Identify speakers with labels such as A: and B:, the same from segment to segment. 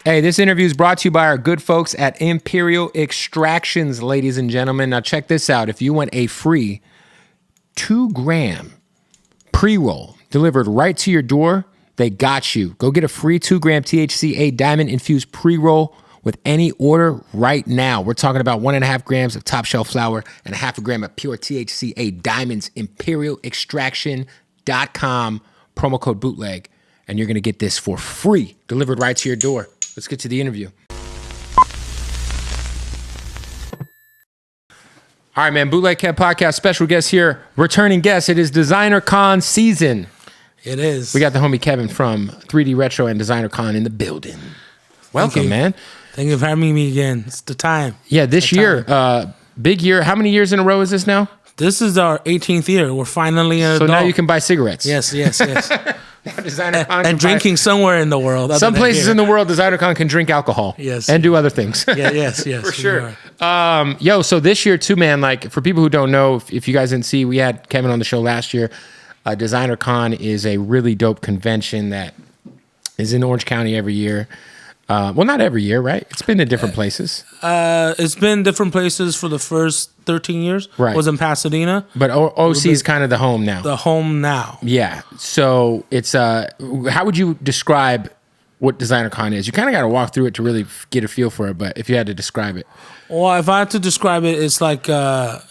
A: Hey, this interview is brought to you by our good folks at Imperial Extractions, ladies and gentlemen. Now check this out. If you want a free 2-gram pre-roll delivered right to your door, they got you. Go get a free 2-gram THCA diamond-infused pre-roll with any order right now. We're talking about 1.5 grams of top shelf flower and 0.5 gram of pure THCA diamonds. ImperialExtraction.com, promo code Bootleg, and you're going to get this for free delivered right to your door. Let's get to the interview. All right, man. Bootleg Kev Podcast special guest here. Returning guest. It is DesignerCon season.
B: It is.
A: We got the homie Kevin from 3D Retro and DesignerCon in the building. Welcome, man.
B: Thank you for having me again. It's the time.
A: Yeah, this year, big year. How many years in a row is this now?
B: This is our 18th year. We're finally an adult.
A: So now you can buy cigarettes.
B: Yes.
A: DesignerCon
B: and drinking somewhere in the world.
A: Some places in the world, DesignerCon can drink alcohol.
B: Yes.
A: And do other things.
B: Yes.
A: For sure. So this year too, man, like for people who don't know, if you guys didn't see, we had Kevin on the show last year. DesignerCon is a really dope convention that is in Orange County every year. Well, not every year, right? It's been in different places.
B: It's been different places for the first 13 years.
A: Right.
B: Was in Pasadena.
A: But OC is kind of the home now.
B: The home now.
A: Yeah. So it's how would you describe what DesignerCon is? You kind of got to walk through it to really get a feel for it. But if you had to describe it,
B: well, if I had to describe it, it's like a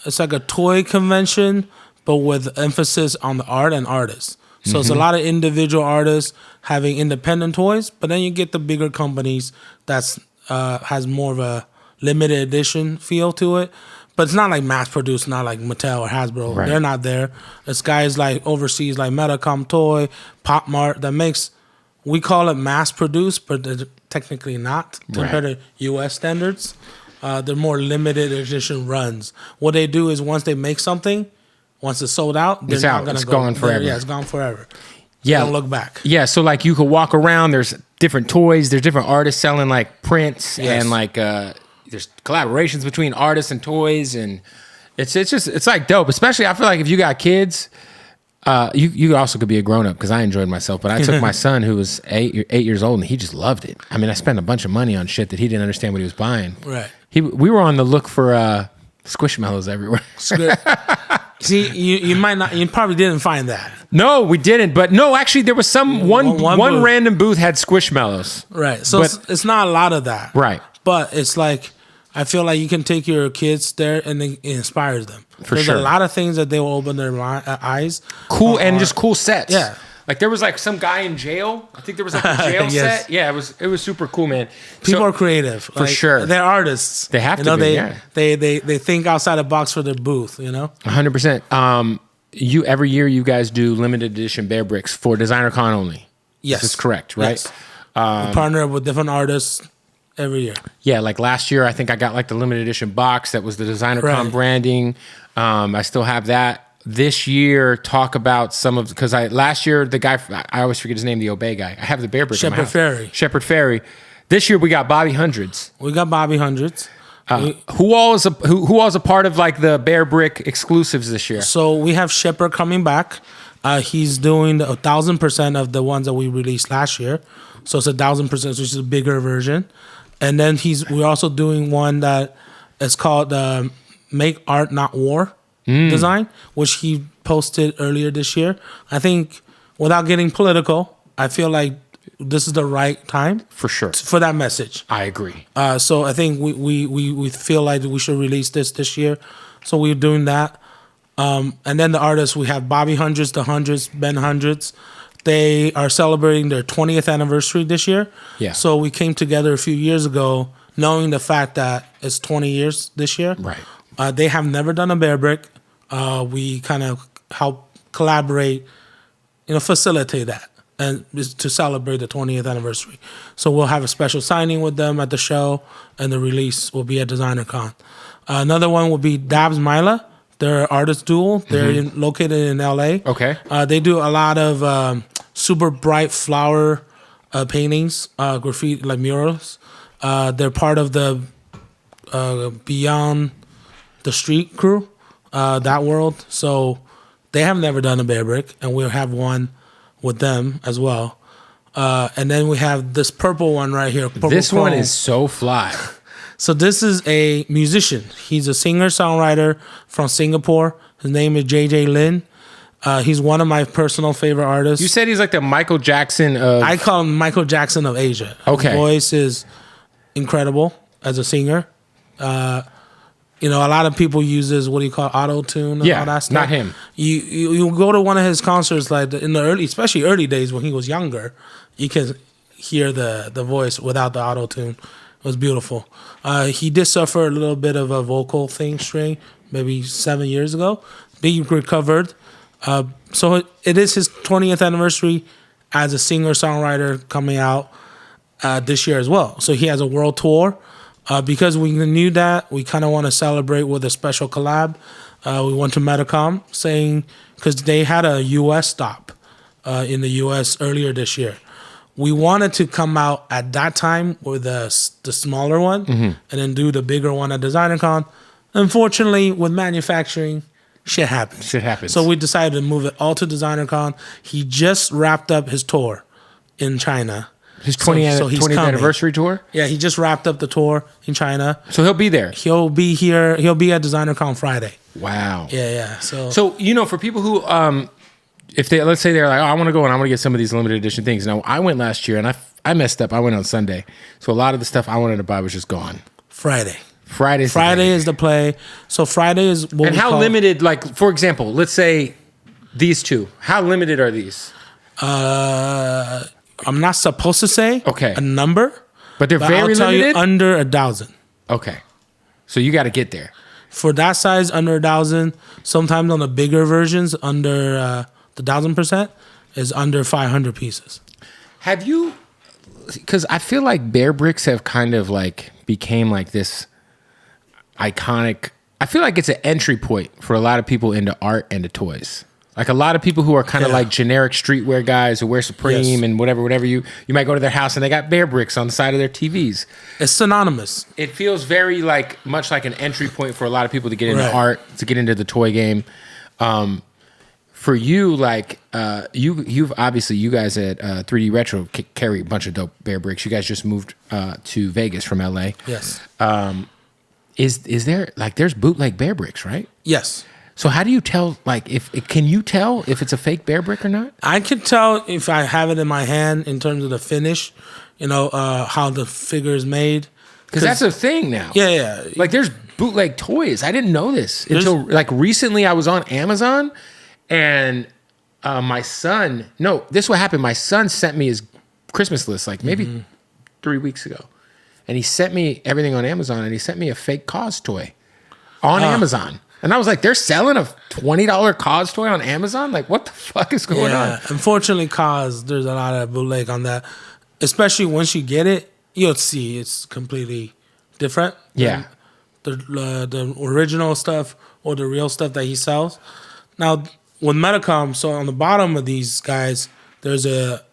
B: toy convention, but with emphasis on the art and artists. So it's a lot of individual artists having independent toys, but then you get the bigger companies that's has more of a limited edition feel to it. But it's not like mass produced, not like Mattel or Hasbro.
A: Right.
B: They're not there. It's guys like overseas, like Metacom Toy, Pop Mart, that makes, we call it mass produced, but they're technically not compared to US standards. They're more limited edition runs. What they do is once they make something, once it's sold out, they're not going to go.
A: Gone forever.
B: Yeah, it's gone forever.
A: Yeah.
B: Don't look back.
A: Yeah, so like you could walk around, there's different toys, there's different artists selling like prints and like there's collaborations between artists and toys, and it's like dope. Especially I feel like if you got kids, you also could be a grown up because I enjoyed myself, but I took my son who was 8 years old and he just loved it. I mean, I spent a bunch of money on shit that he didn't understand what he was buying.
B: Right.
A: We were on the look for Squishmallows everywhere.
B: See, you might not. You probably didn't find that.
A: No, we didn't. But no, actually, there was one random booth had Squishmallows.
B: Right. So it's not a lot of that.
A: Right.
B: But it's like, I feel like you can take your kids there and it inspires them. There's
A: sure.
B: a lot of things that they will open their eyes.
A: Cool and just cool sets.
B: Yeah.
A: Like there was like some guy in jail. I think there was like a jail
B: Yes.
A: set. Yeah, it was super cool, man.
B: People are creative.
A: For sure.
B: They're artists.
A: They have to be,
B: They think outside the box for their booth,
A: 100%. Every year you guys do limited edition bear bricks for DesignerCon only.
B: Yes.
A: This is correct, right?
B: Yes. We partner with different artists every year.
A: Yeah, like last year I think I got like the limited edition box that was the DesignerCon branding. I still have that. This year, talk about some of, because last year the guy, I always forget his name, the Obey guy. I have the bear brick in my house. Shepherd Ferry. This year we got Bobby Hundreds.
B: We got Bobby Hundreds.
A: Who all is a part of like the bear brick exclusives this year?
B: So we have Shepherd coming back. He's doing 1,000% of the ones that we released last year. So it's 1,000%, which is a bigger version. And then we're also doing one that is called Make Art Not War. Design, which he posted earlier this year. I think, without getting political, I feel like this is the right time
A: for sure
B: for that message.
A: I agree.
B: So I think we feel like we should release this year. So we're doing that. And then the artists, we have Bobby Hundreds, the Hundreds, Ben Hundreds. They are celebrating their 20th anniversary this year.
A: Yeah.
B: So we came together a few years ago, knowing the fact that it's 20 years this year.
A: Right.
B: They have never done a bear brick. We kind of help collaborate, facilitate that and to celebrate the 20th anniversary. So we'll have a special signing with them at the show, and the release will be at DesignerCon. Another one will be Dabs Mila. They're an artist duo. They're located in LA.
A: Okay.
B: They do a lot of super bright flower paintings, graffiti, like murals. They're part of the Beyond the Street crew, that world. So they have never done a bear brick, and we'll have one with them as well. And then we have this purple one right here.
A: This one is so fly.
B: So this is a musician. He's a singer-songwriter from Singapore. His name is JJ Lin. He's one of my personal favorite artists.
A: You said he's like the Michael Jackson of...
B: I call him Michael Jackson of Asia.
A: Okay.
B: His voice is incredible as a singer. You know, a lot of people use this, what do you call it, auto-tune and all that stuff.
A: Not him.
B: You go to one of his concerts, like in the especially early days when he was younger, you can hear the voice without the auto-tune. It was beautiful. He did suffer a little bit of a vocal string maybe 7 years ago. He recovered. So it is his 20th anniversary as a singer-songwriter coming out this year as well. So he has a world tour. Because we knew that, we kind of want to celebrate with a special collab. We went to Metacom saying, because they had a U.S. stop in the U.S. earlier this year. We wanted to come out at that time with the smaller one and then do the bigger one at DesignerCon. Unfortunately, with manufacturing, shit happens. So we decided to move it all to DesignerCon. He just wrapped up his tour in China.
A: His 20th anniversary tour?
B: Yeah, he just wrapped up the tour in China.
A: So he'll be there.
B: He'll be here. He'll be at DesignerCon Friday.
A: Wow.
B: Yeah.
A: So you know, for people who if they, let's say they're like, oh, I want to go and I want to get some of these limited edition things. Now, I went last year and I messed up. I went on Sunday. So a lot of the stuff I wanted to buy was just gone.
B: Friday
A: is
B: the play. So Friday is what
A: and how limited, like, for example, let's say these two. How limited are these?
B: I'm not supposed to say a number.
A: But they're very limited?
B: I'll tell you under 1,000.
A: Okay. So you got to get there.
B: For that size, under 1,000. Sometimes on the bigger versions, under the 1,000% is under 500 pieces.
A: Have you, because I feel like bear bricks have kind of like became like this iconic, I feel like it's an entry point for a lot of people into art and to toys. Like a lot of people who are kind of like generic streetwear guys who wear Supreme and whatever you might go to their house and they got bear bricks on the side of their TVs.
B: It's synonymous.
A: It feels very like much like an entry point for a lot of people to get into art, to get into the toy game. For you, like you've obviously, you guys at 3D Retro carry a bunch of dope bear bricks. You guys just moved to Vegas from LA.
B: Yes.
A: Is there like there's bootleg bear bricks, right?
B: Yes.
A: So how do you tell, like, can you tell if it's a fake bear brick or not?
B: I can tell if I have it in my hand in terms of the finish, you know, how the figure is made.
A: Because that's a thing now.
B: Yeah.
A: Like, there's bootleg toys. I didn't know this until, like, recently I was on Amazon, and this is what happened. My son sent me his Christmas list, like, maybe 3 weeks ago. And he sent me everything on Amazon, and he sent me a fake Cause toy on Amazon. And I was like, they're selling a $20 Cause toy on Amazon? Like, what the fuck is going on?
B: Unfortunately, Cause, there's a lot of bootleg on that. Especially once you get it, you'll see it's completely different.
A: Yeah.
B: The original stuff or the real stuff that he sells. Now, with Metacom, so on the bottom of these guys, there's a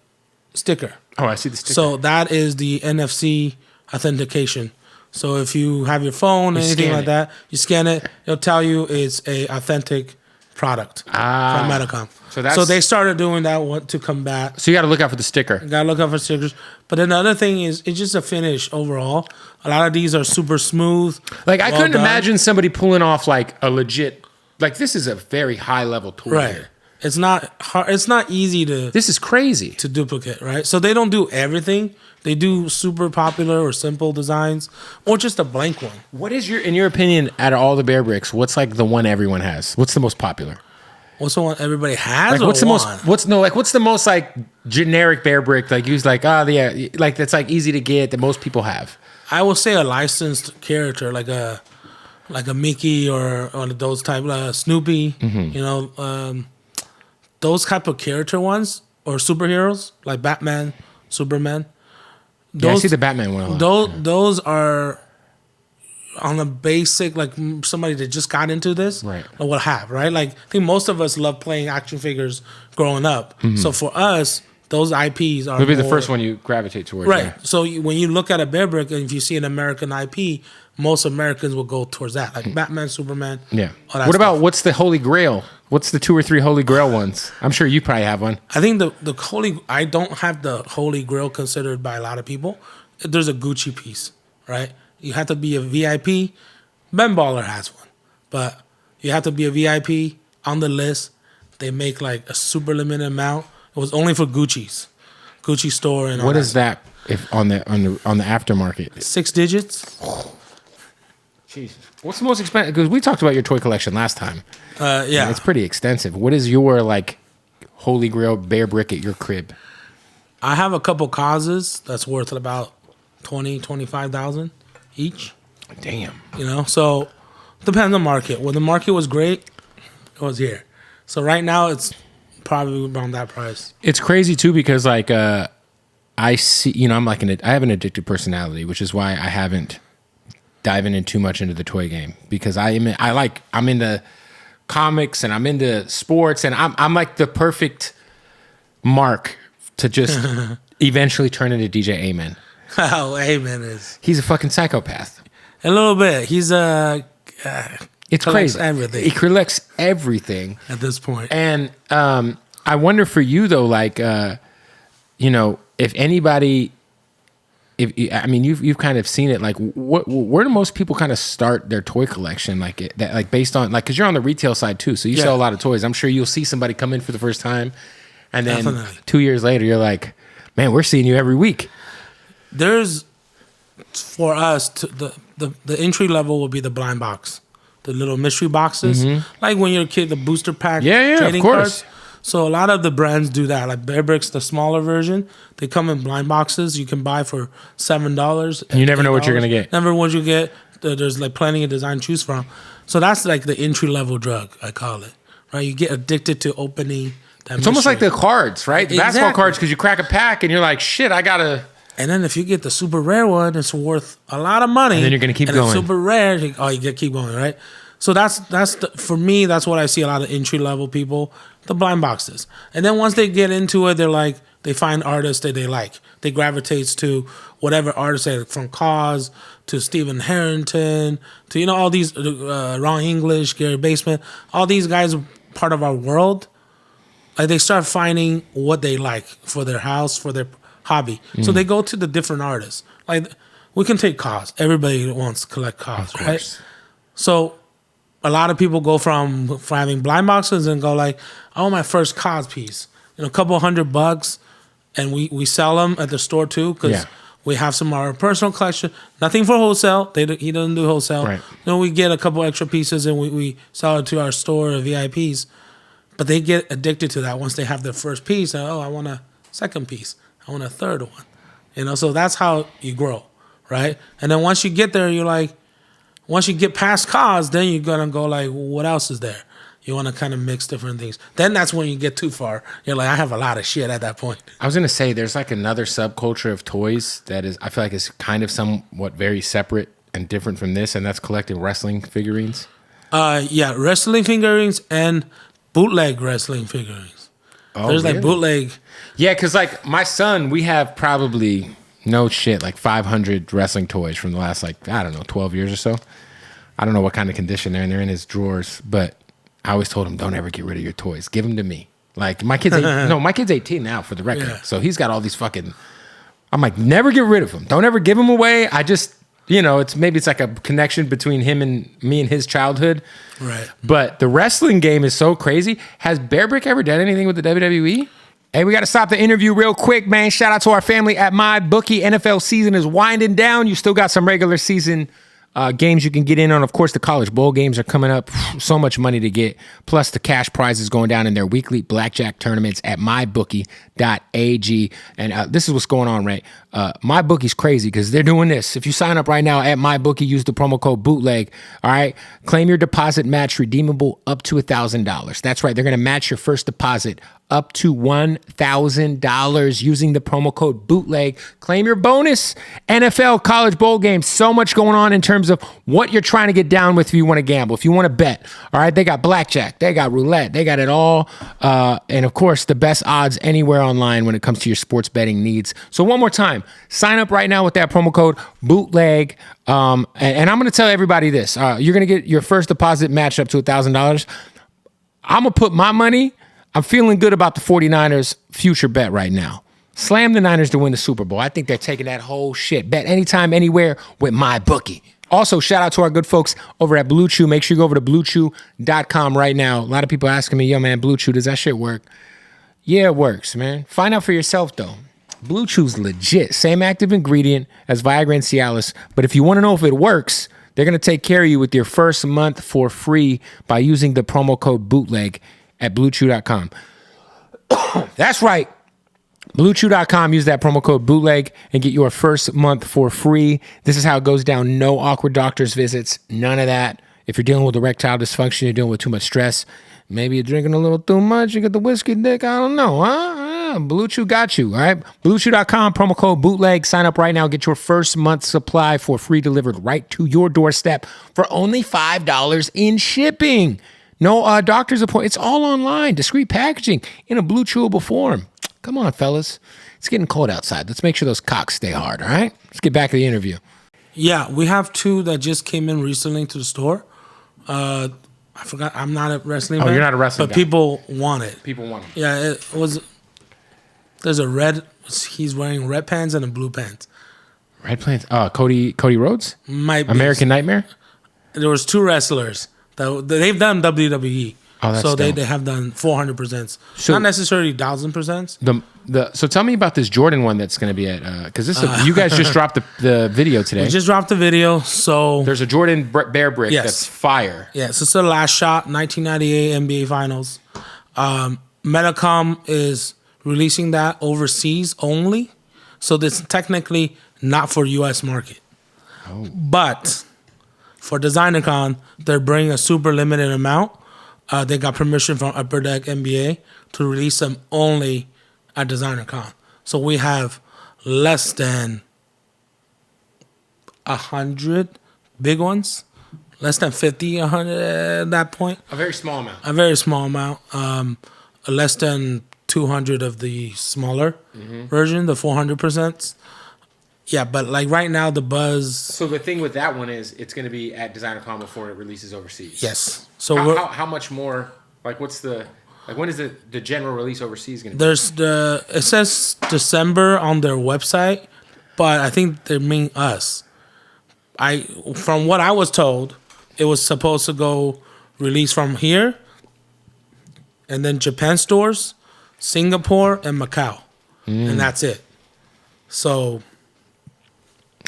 B: sticker.
A: Oh, I see the sticker.
B: So that is the NFC authentication. So if you have your phone or anything like that, you scan it, it'll tell you it's a authentic product from Metacom. So they started doing that to combat.
A: So you got to look out for the sticker.
B: You got to look out for stickers. But then the other thing is, it's just a finish overall. A lot of these are super smooth.
A: Like, I couldn't imagine somebody pulling off like a legit, like, this is a very high level tool here.
B: It's not hard. It's not easy to.
A: This is crazy
B: to duplicate, right? So they don't do everything. They do super popular or simple designs, or just a blank one.
A: What is in your opinion, out of all the bear bricks, what's like the one everyone has? What's the most popular?
B: What's the one everybody has?
A: Like, what's the most like generic bear brick? Like, use like like that's like easy to get that most people have.
B: I will say a licensed character, like a Mickey or those type, Snoopy. You know. Those type of character ones or superheroes like Batman, Superman.
A: I see the Batman one a lot.
B: Those are on a basic, like somebody that just got into this,
A: right?
B: Or what have, right? Like, I think most of us love playing action figures growing up. So for us, those IPs are
A: It'll be the
B: more-
A: first one you gravitate towards.
B: Right.
A: Yeah.
B: So when you look at a bear brick and if you see an American IP, most Americans will go towards that, like Batman, Superman.
A: Yeah.
B: all that
A: What
B: stuff.
A: about what's the Holy Grail? What's the 2 or 3 Holy Grail ones? I'm sure you probably have one.
B: I think the holy. I don't have the Holy Grail considered by a lot of people. There's a Gucci piece, right? You have to be a VIP. Ben Baller has one, but you have to be a VIP on the list. They make like a super limited amount. It was only for Gucci store and all
A: What
B: that
A: is that if on the aftermarket?
B: 6 digits.
A: Jesus. What's the most expensive? Because we talked about your toy collection last time.
B: Yeah,
A: It's pretty extensive. What is your like Holy Grail bear brick at your crib?
B: I have a couple causes that's worth about 25,000 each.
A: Damn.
B: You know, so depends on market. When the market was great, it was here. So right now it's probably around that price.
A: It's crazy too because like I see, you know, I have an addictive personality, which is why I haven't diving in too much into the toy game because I'm into comics and I'm into sports and I'm like the perfect mark to just eventually turn into DJ Amen.
B: Oh, Amen is
A: He's a fucking psychopath.
B: a little bit. He's
A: It's
B: collects
A: crazy.
B: everything.
A: He collects everything.
B: at this point.
A: And I wonder for you though, like you know, if anybody, you've kind of seen it. Like, where do most people kind of start their toy collection? Like that, like based on like, because you're on the retail side too, so you sell a lot of toys. I'm sure you'll see somebody come in for the first time, and then
B: Definitely.
A: 2 years later, you're like, man, we're seeing you every week.
B: There's for us the entry level will be the blind box, the little mystery boxes, like when you're a kid, the booster pack,
A: Yeah, of
B: trading
A: course.
B: cards. So a lot of the brands do that. Like Bear Bricks, the smaller version, they come in blind boxes. You can buy for $7.
A: And you never know what you're
B: $8.
A: gonna get.
B: Never what you get. There's like plenty of design to choose from. So that's like the entry level drug, I call it. Right? You get addicted to opening. That
A: It's almost like the cards, right? The basketball
B: Exactly.
A: cards, because you crack a pack and you're like, shit, I gotta.
B: And then if you get the super rare one, it's worth a lot of money.
A: And then you're gonna keep
B: and it's
A: going.
B: super rare, you get keep going, right? So that's for me. That's what I see a lot of entry level people, the blind boxes. And then once they get into it, they're like they find artists that they like. They gravitate to whatever artists, from Cause to Stephen Harrington to all these Ron English, Gary Basement. All these guys are part of our world. Like they start finding what they like for their house, for their hobby. So they go to the different artists. Like we can take Cause. Everybody wants to collect Cause, right? So a lot of people go from having blind boxes and go like, I want my first Cause piece. A couple $100, and we sell them at the store too because we have some of our personal collection. Nothing for wholesale. He doesn't do wholesale.
A: Right.
B: We get a couple extra pieces and we sell it to our store of VIPs. But they get addicted to that once they have their first piece. I want a second piece. I want a third one. So that's how you grow, right? And then once you get there, you're like, once you get past Cause, then you're gonna go like, what else is there? You want to kind of mix different things. Then that's when you get too far. You're like, I have a lot of shit at that point.
A: I was gonna say there's like another subculture of toys that is I feel like is kind of somewhat very separate and different from this, and that's collecting wrestling figurines.
B: Wrestling figurines and bootleg wrestling figurines. There's like bootleg.
A: Yeah, because like my son, we have probably no shit like 500 wrestling toys from the last 12 years or so. I don't know what kind of condition they're in. They're in his drawers, but I always told him, don't ever get rid of your toys. Give them to me. Like my kid's my kid's 18 now for the record.
B: Yeah.
A: So he's got all these fucking. I'm like, never get rid of them. Don't ever give them away. I just it's like a connection between him and me and his childhood.
B: Right.
A: But the wrestling game is so crazy. Has Bear Brick ever done anything with the WWE? Hey, we got to stop the interview real quick, man. Shout out to our family at MyBookie. NFL season is winding down. You still got some regular season games you can get in on. Of course, the college bowl games are coming up. So much money to get. Plus, the cash prizes going down in their weekly blackjack tournaments at mybookie.ag. And this is what's going on, right? MyBookie's crazy because they're doing this. If you sign up right now at MyBookie, use the promo code BOOTLEG. All right? Claim your deposit match redeemable up to $1,000. That's right. They're going to match your first deposit up to $1,000 using the promo code BOOTLEG. Claim your bonus. NFL, college bowl games, so much going on in terms of what you're trying to get down with if you want to gamble, if you want to bet. All right, they got blackjack, they got roulette, they got it all. And of course, the best odds anywhere online when it comes to your sports betting needs. So one more time, sign up right now with that promo code BOOTLEG. And I'm going to tell everybody this. You're going to get your first deposit matched up to $1,000. I'm going to put my money. I'm feeling good about the 49ers future bet right now. Slam the Niners to win the Super Bowl. I think they're taking that whole shit. Bet anytime, anywhere with my bookie. Also, shout out to our good folks over at Blue Chew. Make sure you go over to bluechew.com right now. A lot of people asking me, yo, man, Blue Chew, does that shit work? Yeah, it works, man. Find out for yourself, though. Blue Chew's legit. Same active ingredient as Viagra and Cialis. But if you want to know if it works, they're going to take care of you with your first month for free by using the promo code BOOTLEG at bluechew.com. That's right. BlueChew.com. Use that promo code BOOTLEG and get your first month for free. This is how it goes down. No awkward doctor's visits. None of that. If you're dealing with erectile dysfunction, you're dealing with too much stress. Maybe you're drinking a little too much. You get the whiskey dick. I don't know, huh? Blue Chew got you, all right? BlueChew.com, promo code BOOTLEG. Sign up right now. Get your first month supply for free delivered right to your doorstep for only $5 in shipping. No doctor's appointment. It's all online. Discreet packaging in a blue chewable form. Come on, fellas. It's getting cold outside. Let's make sure those cocks stay hard, all right? Let's get back to the interview.
B: Yeah, we have two that just came in recently to the store. I forgot. I'm not a wrestling fan.
A: You're not a wrestling
B: But
A: guy.
B: people want it.
A: People want them.
B: Yeah, it was. There's a red. He's wearing red pants and a blue pants.
A: Red Plains. Cody Rhodes?
B: Might be.
A: American Nightmare?
B: There was two wrestlers that they've done WWE.
A: Oh, that's
B: so
A: dope.
B: they have done 400%.
A: So-
B: Not necessarily 1,000%.
A: So tell me about this Jordan one that's going to be at, because you guys just dropped the video today.
B: We just dropped the video. So
A: There's a Jordan bear brick
B: Yes.
A: that's fire.
B: yeah, so it's the last shot, 1998 NBA Finals. Metacom is releasing that overseas only. So this is technically not for U.S. market.
A: Oh.
B: But for DesignerCon, they're bringing a super limited amount. They got permission from Upper Deck NBA to release them only at DesignerCon. So we have less than 100 big ones, less than 50, 100 at that point.
A: A very small amount.
B: A very small amount. Less than 200 of the smaller version, the 400%. Yeah, but like right now, the buzz.
A: So the thing with that one is it's going to be at DesignerCon before it releases overseas.
B: Yes. So
A: How much more? Like, what's the when is the general release overseas going to be?
B: there's it says December on their website, but I think they mean us. From what I was told, it was supposed to go release from here, and then Japan stores, Singapore, and Macau, and that's it. So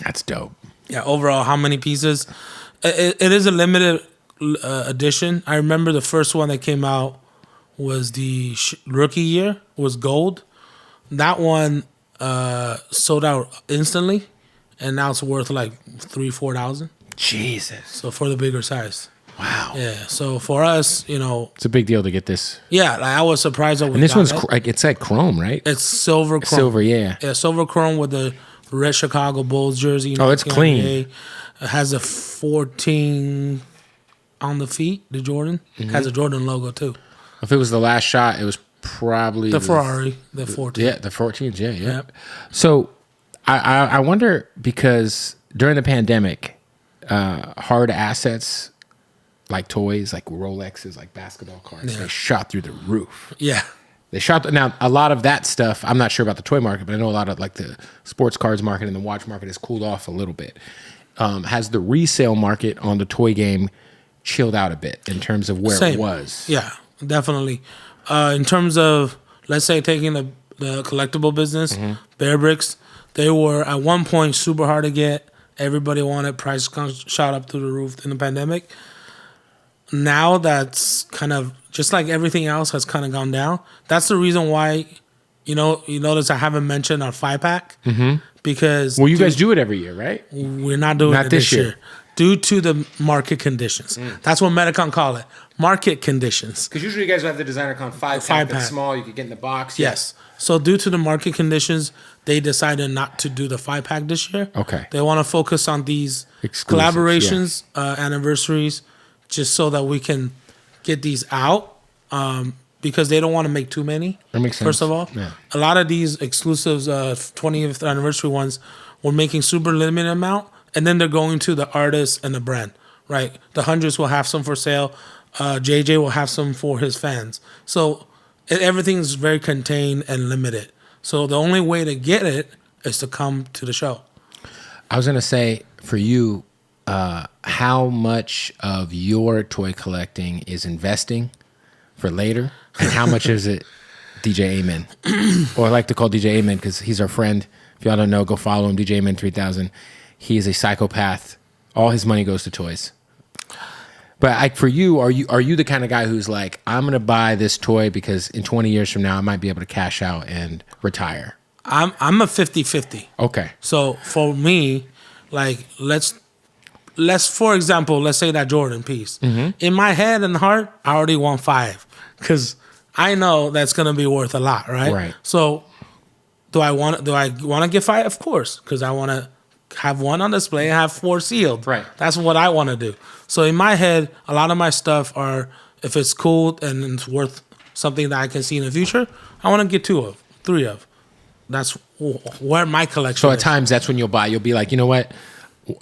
A: That's dope.
B: yeah, overall, how many pieces? It is a limited edition. I remember the first one that came out was the rookie year, was gold. That one sold out instantly, and now it's worth like $3,000-$4,000.
A: Jesus.
B: So for the bigger size.
A: Wow.
B: Yeah. So for us,
A: It's a big deal to get this.
B: yeah, like I was surprised that we
A: And this
B: got
A: one's
B: it.
A: it's like chrome, right?
B: It's silver chrome.
A: Silver, yeah.
B: Yeah, silver chrome with the red Chicago Bulls jersey.
A: Oh, it's clean.
B: 1998. It has a 14 on the feet, the Jordan. Has a Jordan logo too.
A: If it was the last shot, it was probably
B: The Ferrari, the 14.
A: Yeah, the 14s. Yeah.
B: Yep.
A: So I wonder, because during the pandemic, hard assets like toys, like Rolexes, like basketball cards, they shot through the roof.
B: Yeah.
A: They shot. Now, a lot of that stuff, I'm not sure about the toy market, but I know a lot of like the sports cards market and the watch market has cooled off a little bit. Has the resale market on the toy game chilled out a bit in terms of where
B: Same.
A: it was?
B: Yeah, definitely. In terms of, let's say, taking the collectible business, bear bricks, they were at one point super hard to get. Everybody wanted. Price shot up through the roof in the pandemic. Now that's kind of, just like everything else has kind of gone down. That's the reason why, you notice I haven't mentioned our 5-pack. Because
A: Well, you guys do it every year, right?
B: we're not doing
A: Not
B: it
A: this
B: this
A: year.
B: year due to the market conditions. That's what Metacon call it, market conditions.
A: Because usually you guys have the DesignerCon 5-pack that's small. You could get in the box.
B: Yes. So due to the market conditions, they decided not to do the 5-pack this year.
A: Okay.
B: They want to focus on these collaborations, anniversaries, just so that we can get these out. Because they don't want to make too many.
A: That makes sense.
B: First of all, a lot of these exclusives, 20th anniversary ones, we're making super limited amount, and then they're going to the artist and the brand. Right. The hundreds will have some for sale. JJ will have some for his fans. So everything's very contained and limited. So the only way to get it is to come to the show.
A: I was going to say, for you, how much of your toy collecting is investing for later, and how much is it DJ Amen? Or I like to call DJ Amen because he's our friend. If y'all don't know, go follow him, DJ Amen 3000. He is a psychopath. All his money goes to toys. But for you, are you the kind of guy who's like, I'm going to buy this toy because in 20 years from now, I might be able to cash out and retire?
B: I'm a 50-50.
A: Okay.
B: So for me, like, let's for example, let's say that Jordan piece. Mm-hmm. In my head and heart, I already want 5 because I know that's going to be worth a lot, right?
A: Right.
B: So do I want to get 5? Of course, because I want to have 1 on display and have 4 sealed.
A: Right.
B: That's what I want to do. So in my head, a lot of my stuff are, if it's cool and it's worth something that I can see in the future, I want to get 2 of, 3 of. That's where my collection
A: So
B: is.
A: at times, that's when you'll buy. You'll be like, you know what?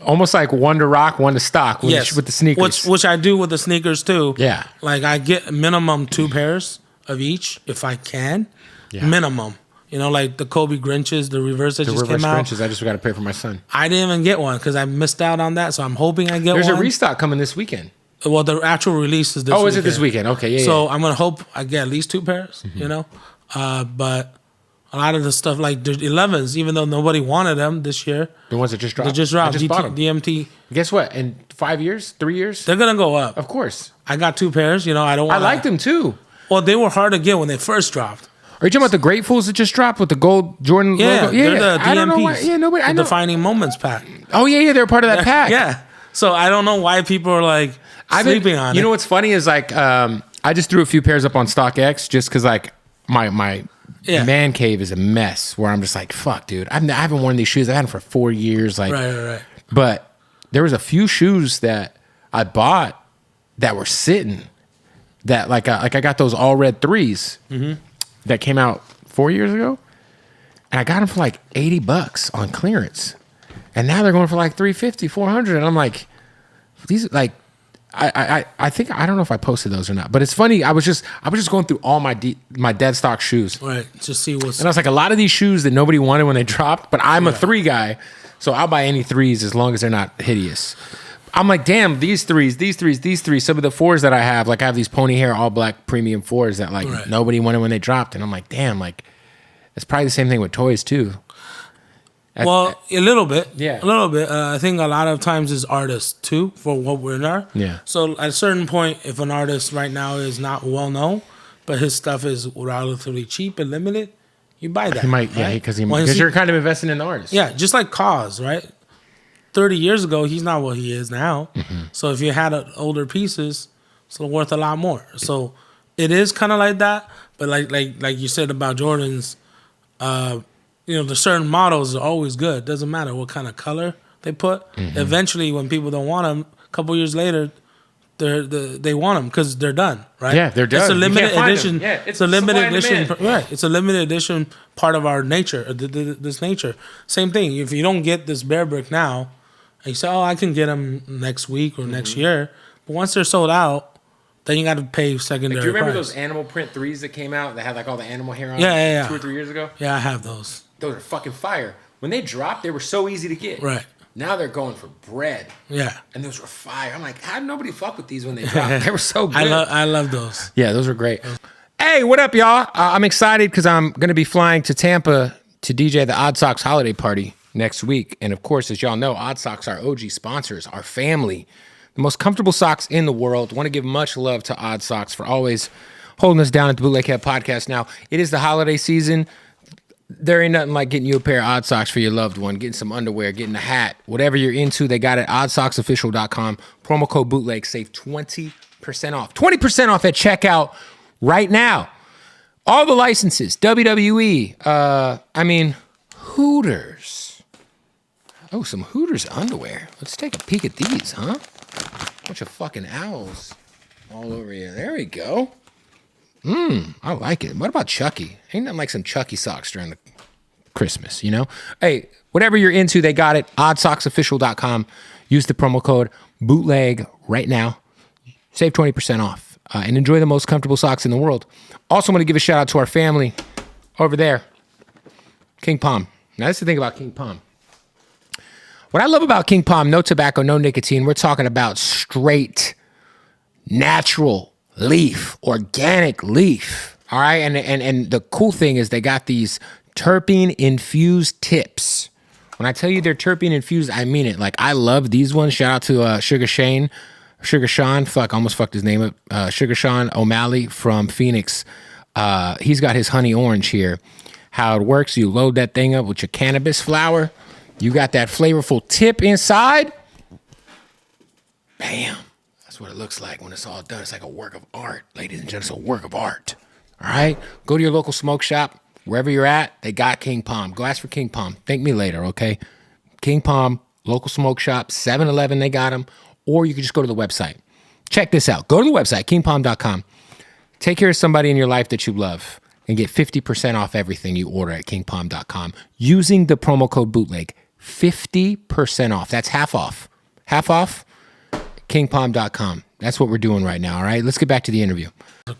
A: Almost like 1 to rock, 1 to stock with,
B: yes.
A: with the sneakers.
B: Which I do with the sneakers too.
A: Yeah.
B: Like I get minimum 2 pairs of each if I can.
A: Yeah.
B: Minimum. You know, like the Kobe Grinches, the reverse that just came out.
A: Grinches, I just got to pay for my son.
B: I didn't even get one because I missed out on that. So I'm hoping I get
A: There's
B: one.
A: a restock coming this weekend.
B: Well, the actual release is this weekend.
A: Oh, is it this weekend? Okay, yeah.
B: So I'm going to hope I get at least 2 pairs, you know. But a lot of the stuff like the 11s, even though nobody wanted them this year.
A: The ones that just dropped.
B: They just dropped.
A: I just bought them.
B: DMT.
A: Guess what? In 5 years, 3 years?
B: They're going to go up.
A: Of course.
B: I got 2 pairs. You know, I don't want
A: I liked them too.
B: Well, they were hard to get when they first dropped.
A: Are you talking about the Gratefuls that just dropped with the gold Jordan logo?
B: Yeah, they're the
A: I don't know why.
B: DMPs.
A: Yeah, nobody. I know.
B: Defining Moments pack.
A: Oh yeah, they're part of that pack.
B: Yeah. So I don't know why people are like sleeping on it.
A: You know what's funny is like I just threw a few pairs up on StockX just because like my man cave is a mess where I'm just like, fuck, dude. I haven't worn these shoes. I've had them for 4 years. Like,
B: right.
A: But there was a few shoes that I bought that were sitting that like I got those all red 3s that came out 4 years ago, and I got them for like $80 on clearance, and now they're going for like $350, $400, and I'm like, these like, I think I don't know if I posted those or not, but it's funny. I was just going through all my dead stock shoes,
B: right, just see what's.
A: And I was like, a lot of these shoes that nobody wanted when they dropped, but I'm a 3 guy, so I'll buy any 3s as long as they're not hideous. I'm like, damn, these 3s, some of the 4s that I have, like I have these pony hair all black premium 4s that like nobody wanted when they dropped. And I'm like, damn, like it's probably the same thing with toys too.
B: Well, a little bit.
A: Yeah.
B: A little bit. I think a lot of times is artists too, for what we're in.
A: Yeah.
B: So at a certain point, if an artist right now is not well known, but his stuff is relatively cheap and limited, you buy that.
A: He might,
B: right?
A: because you're kind of investing in the artist.
B: Yeah, just like Cause, right? 30 years ago, he's not what he is now. Mm-hmm. So if you had older pieces, it's worth a lot more. So it is kind of like that. But like you said about Jordans, the certain models are always good. Doesn't matter what kind of color they put. Mm-hmm. Eventually, when people don't want them, a couple years later, they want them because they're done, right?
A: Yeah, they're done.
B: It's a limited edition.
A: Yeah,
B: it's a limited edition. Right. It's a limited edition part of our nature, this nature. Same thing. If you don't get this bearbrick now, and you say, oh, I can get them next week or next year. But once they're sold out, then you got to pay secondary.
A: Do you remember
B: price.
A: those animal print 3s that came out that had like all the animal hair on
B: Yeah.
A: 2 or 3 years ago?
B: Yeah, I have those.
A: Those are fucking fire. When they dropped, they were so easy to get.
B: Right.
A: Now they're going for bread.
B: Yeah.
A: And those were fire. I'm like, how did nobody fuck with these when they dropped? They were so good.
B: I love those.
A: Yeah, those were great. Hey, what up, y'all? I'm excited because I'm going to be flying to Tampa to DJ the Odd Socks holiday party next week. And of course, as y'all know, Odd Socks are OG sponsors, our family, the most comfortable socks in the world. Want to give much love to Odd Socks for always holding us down at the Bootleg Podcast. Now, it is the holiday season. There ain't nothing like getting you a pair of Odd Socks for your loved one, getting some underwear, getting a hat, whatever you're into, they got it at oddsocksofficial.com. Promo code Bootleg, save 20% off. 20% off at checkout right now. All the licenses, WWE, Hooters. Oh, some Hooters underwear. Let's take a peek at these, huh? Bunch of fucking owls all over here. There we go. I like it. What about Chucky? Ain't nothing like some Chucky socks during the Christmas, you know? Hey, whatever you're into, they got it. oddsocksofficial.com. Use the promo code bootleg right now. Save 20% off and enjoy the most comfortable socks in the world. Also, I'm going to give a shout out to our family over there, King Palm. Now, that's the thing about King Palm. What I love about King Palm, no tobacco, no nicotine. We're talking about straight, natural leaf, organic leaf. All right, and the cool thing is they got these terpene infused tips. When I tell you they're terpene infused, I mean it. Like, I love these ones. Shout out to Sugar Sean, almost fucked his name up. Sugar Sean O'Malley from Phoenix. He's got his honey orange here. How it works, you load that thing up with your cannabis flower. You got that flavorful tip inside. Bam. That's what it looks like when it's all done. It's like a work of art, ladies and gentlemen. It's a work of art. All right? Go to your local smoke shop. Wherever you're at, they got King Palm. Go ask for King Palm. Thank me later, okay? King Palm, local smoke shop, 7-Eleven, they got them. Or you can just go to the website. Check this out. Go to the website, kingpalm.com. Take care of somebody in your life that you love and get 50% off everything you order at kingpalm.com using the promo code bootleg. 50% off. That's half off. Half off, kingpalm.com. That's what we're doing right now, all right? Let's get back to the interview.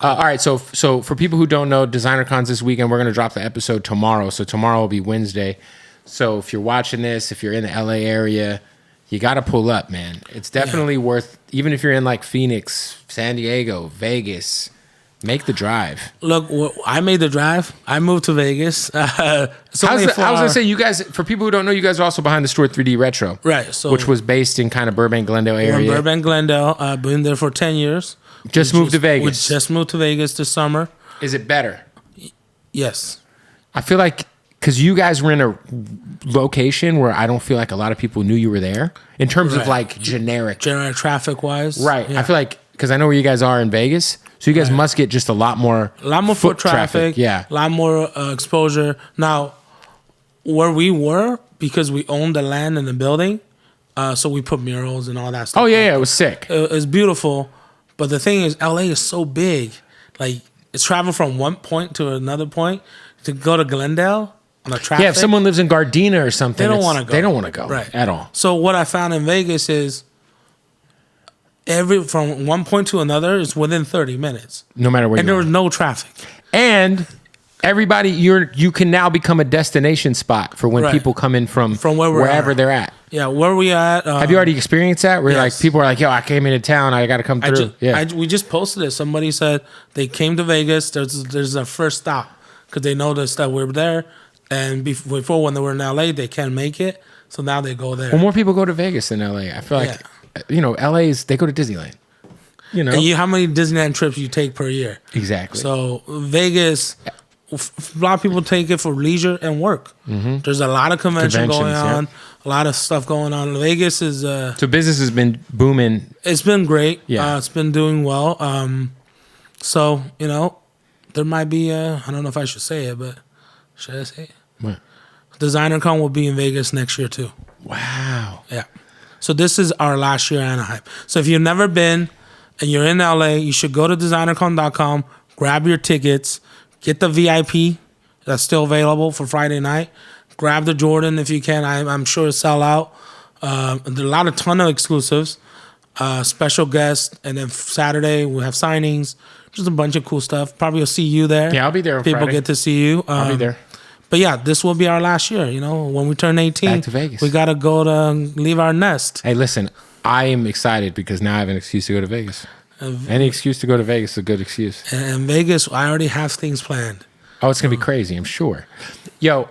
A: All right, so for people who don't know, DesignerCon's this weekend. We're going to drop the episode tomorrow. So tomorrow will be Wednesday. So if you're watching this, if you're in the LA area, you got to pull up, man. It's definitely worth, even if you're in like Phoenix, San Diego, Vegas, make the drive.
B: Look, I made the drive. I moved to Vegas.
A: I was going to say, you guys, for people who don't know, you guys are also behind the store 3D Retro.
B: Right. So
A: which was based in kind of Burbank, Glendale area.
B: Burbank, Glendale. I've been there for 10 years.
A: Just moved to Vegas.
B: We just moved to Vegas this summer.
A: Is it better?
B: Yes.
A: I feel like, because you guys were in a location where I don't feel like a lot of people knew you were there in terms of like generic
B: traffic wise.
A: Right.
B: Yeah.
A: I feel like, because I know where you guys are in Vegas, so you guys must get just a lot more
B: foot traffic. Yeah. A lot more exposure. Now, where we were, because we owned the land and the building, so we put murals and all that stuff.
A: Oh, yeah, it was sick.
B: It was beautiful. But the thing is, LA is so big. Like, it's travel from one point to another point. To go to Glendale on a traffic.
A: Yeah, if someone lives in Gardena or something,
B: they don't want to go.
A: They don't want to go
B: right.
A: at all.
B: So what I found in Vegas is from one point to another is within 30 minutes.
A: No matter where
B: and
A: you
B: there
A: are.
B: was no traffic.
A: And everybody, you can now become a destination spot for when people come in from wherever they're at.
B: Yeah, where we at?
A: Have you already experienced that? Where like people are like, "Yo, I came into town. I got to come through."
B: We just posted it. Somebody said they came to Vegas. There's a first stop because they noticed that we were there, and before when they were in LA, they can't make it, so now they go there.
A: Well, more people go to Vegas than LA. I feel like LA's they go to Disneyland. You know,
B: and how many Disneyland trips you take per year?
A: Exactly.
B: So Vegas. A lot of people take it for leisure and work. Mm-hmm. There's a lot of convention going on, a lot of stuff going on. Vegas is
A: so business has been booming.
B: It's been great.
A: Yeah,
B: it's been doing well. So there might be I don't know if I should say it, but should I say it?
A: What?
B: DesignerCon will be in Vegas next year too.
A: Wow.
B: Yeah. So this is our last year Anaheim. So if you've never been and you're in LA, you should go to designercon.com, grab your tickets. Get the VIP that's still available for Friday night. Grab the Jordan if you can. I'm sure it'll sell out. There's a ton of exclusives, special guests, and then Saturday we have signings. Just a bunch of cool stuff. Probably will see you there.
A: Yeah, I'll be there on
B: People
A: Friday.
B: Get to see you.
A: I'll be there.
B: But yeah, this will be our last year. When we turn 18,
A: back to Vegas.
B: We gotta go to leave our nest.
A: Hey, listen, I am excited because now I have an excuse to go to Vegas. Any excuse to go to Vegas is a good excuse.
B: And Vegas, I already have things planned.
A: Oh, it's gonna be crazy, I'm sure. Yo,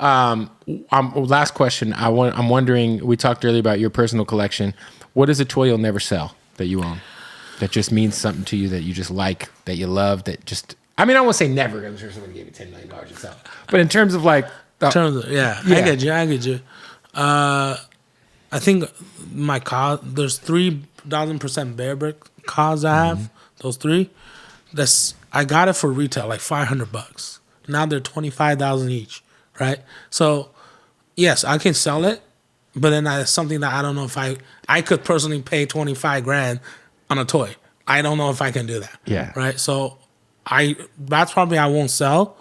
A: last question. I'm wondering. We talked earlier about your personal collection. What is a toy you'll never sell that you own? That just means something to you that you just like, that you love, that just. I mean, I won't say never. I'm sure somebody gave you $10 million to sell. But in terms of like,
B: I get you. I think my car. There's 3,000% bearbrick cars I have those three. I got it for retail, like $500. Now they're $25,000 each, right? So yes, I can sell it, but then that's something that I don't know if I could personally pay 25 grand on a toy. I don't know if I can do that.
A: Yeah.
B: Right. So that's probably I won't sell.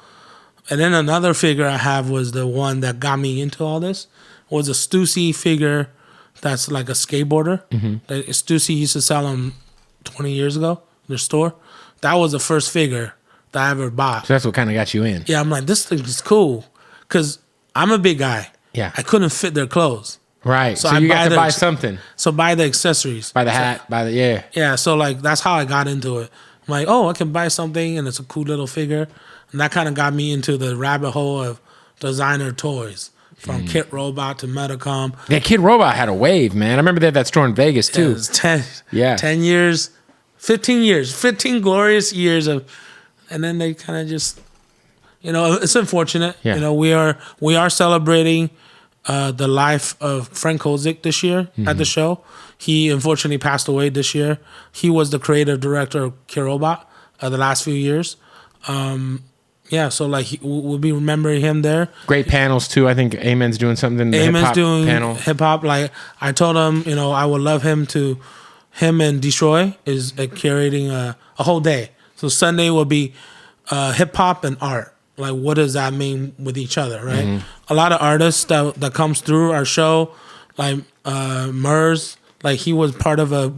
B: And then another figure I have was the one that got me into all this was a Stussy figure that's like a skateboarder. Stussy used to sell them 20 years ago in their store. That was the first figure that I ever bought.
A: So that's what kind of got you in.
B: Yeah, I'm like, this thing is cool because I'm a big guy.
A: Yeah.
B: I couldn't fit their clothes.
A: Right. So
B: I
A: you got to buy something.
B: So buy the accessories.
A: Buy the hat, yeah.
B: Yeah, so like that's how I got into it. I'm like, oh, I can buy something and it's a cool little figure. And that kind of got me into the rabbit hole of designer toys. From Kit Robot to Metacom.
A: Yeah, Kid Robot had a wave, man. I remember they had that store in Vegas too.
B: It was 10
A: Yeah.
B: years, 15 years, 15 glorious years of, and then they kind of just, it's unfortunate.
A: Yeah.
B: We are celebrating the life of Frank Kozik this year at the show. He unfortunately passed away this year. He was the creative director of Kid Robot the last few years. So like we'll be remembering him there.
A: Great panels too. I think Amen's doing something.
B: Amen's doing
A: panel.
B: hip hop. Like I told him, I would love him and Destroy is curating a whole day. So Sunday will be hip hop and art. Like what does that mean with each other, right? A lot of artists that comes through our show, like Murs. Like he was part of a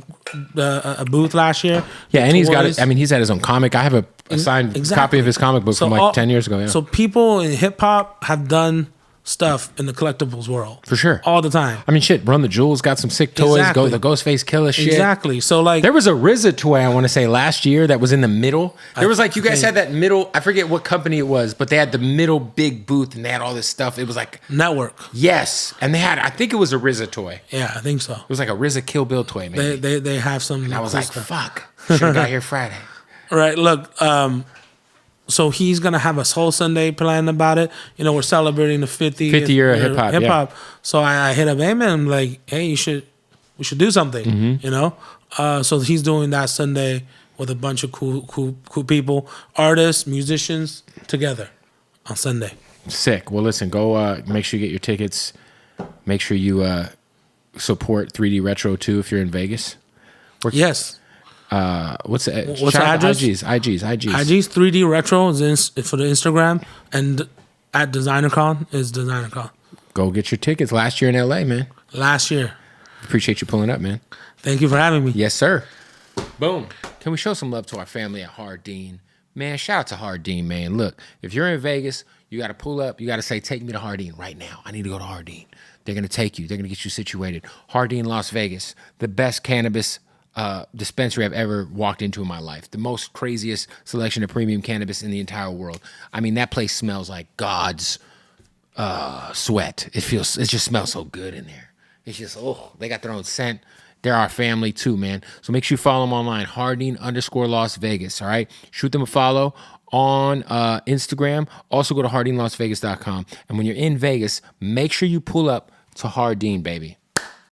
B: booth last year.
A: Yeah, and he's got it. I mean, he's had his own comic. I have a signed copy of his comic book from like 10 years ago. Yeah.
B: So people in hip hop have done stuff in the collectibles world
A: for sure,
B: all the time.
A: I mean, shit. Run the Jewels got some sick toys.
B: Exactly.
A: The Ghostface Killer shit.
B: Exactly. So like,
A: there was a RZA toy I want to say last year that was in the middle. There was like you guys had that middle. I forget what company it was, but they had the middle big booth and they had all this stuff. It was like
B: Network.
A: Yes, and they had. I think it was a RZA toy.
B: Yeah, I think so.
A: It was like a RZA Kill Bill toy. Maybe
B: they have some.
A: And I was
B: cool
A: like,
B: stuff.
A: fuck. Should have got here Friday.
B: Right. Look. So he's gonna have a whole Sunday plan about it. We're celebrating the 50th
A: year of hip hop. Yeah.
B: So I hit up Amen. I'm like, hey, we should do something. So he's doing that Sunday with a bunch of cool people, artists, musicians together on Sunday.
A: Sick. Well, listen, go make sure you get your tickets. Make sure you support 3D Retro too if you're in Vegas.
B: Yes.
A: What's the
B: address?
A: IG's
B: 3D Retro is for the Instagram, and at DesignerCon is DesignerCon.
A: Go get your tickets. Last year in LA, man.
B: Last year.
A: Appreciate you pulling up, man.
B: Thank you for having me.
A: Yes, sir. Boom. Can we show some love to our family at Hardin? Man, shout out to Hardin, man. Look, if you're in Vegas, you got to pull up. You got to say, take me to Hardin right now. I need to go to Hardin. They're going to take you. They're going to get you situated. Hardin, Las Vegas, the best cannabis dispensary I've ever walked into in my life. The most craziest selection of premium cannabis in the entire world. I mean, that place smells like God's sweat. It just smells so good in there. It's just, they got their own scent. They're our family too, man. So make sure you follow them online, Hardin_Las Vegas, all right? Shoot them a follow on Instagram. Also go to HardinLasVegas.com. And when you're in Vegas, make sure you pull up to Hardin, baby.